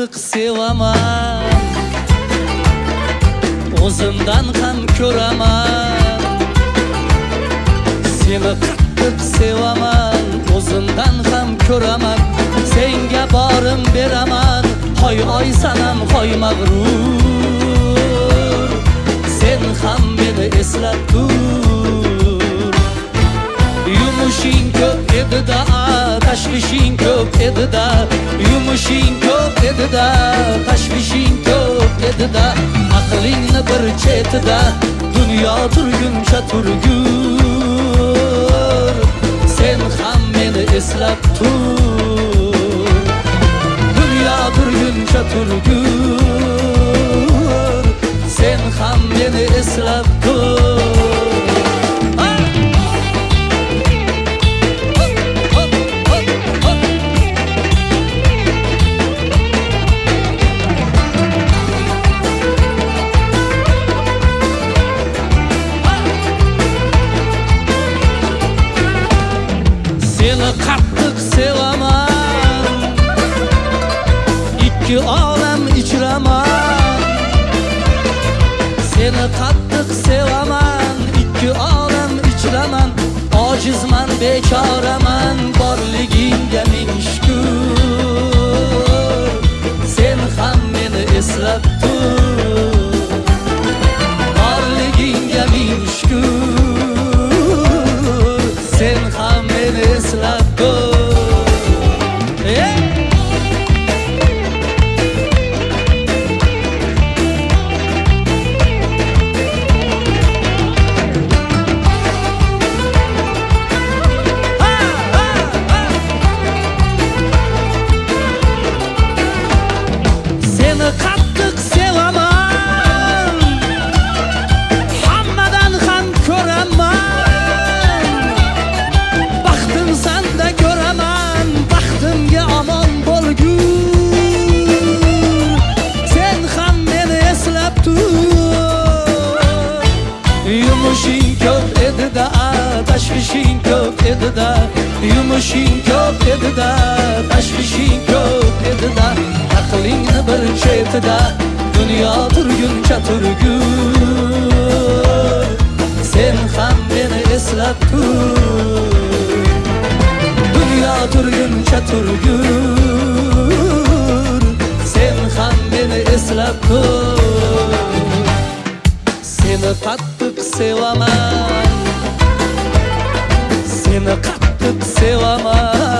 qattiq sevaman, o'zimdan ham ko'raman. Seni qattiq sevaman, o'zimdan ham ko'raman. Senga borim beraman, hoy oy sanam, hoy mag'rur. Sen ham meni eslab tur. Yumushing ko'p edi-da, tashvishing ko'p edi-da. Yumushing ko'p edi-da, tashvishing ko'p edi-da. Aqlingni bir chetida, dunyo turguncha turgur. Sen ham meni eslab tur. Dunyo turguncha turgur. Sen ham meni eslab tur. Seni qattiq sevaman, ikki olam ichiraman. Seni qattiq sevaman, ikki olam ichiraman. Ojizman, bechoraman, borligingga ming shukr. Sen ham meni eslab tur. Borligingga ming shukr. Sen ham meni eslab tur. Seni qattiq sevaman, hammadan ham ko'raman. Baxtim sanda ko'raman, baxtimga omon bo'lgur. Sen ham meni eslab tur. Yumushing ko'p edi-da, tashvishing ko'p edi-da. Yumushing ko'p edi-da, tashvishing ko'p edi-da. Aqlingni bir chetida, dunyo turguncha turgur. Sen ham meni eslab tur. Dunyo turguncha turgur. Sen ham meni eslab tur. Seni qattiq sevaman, seni qattiq sevaman.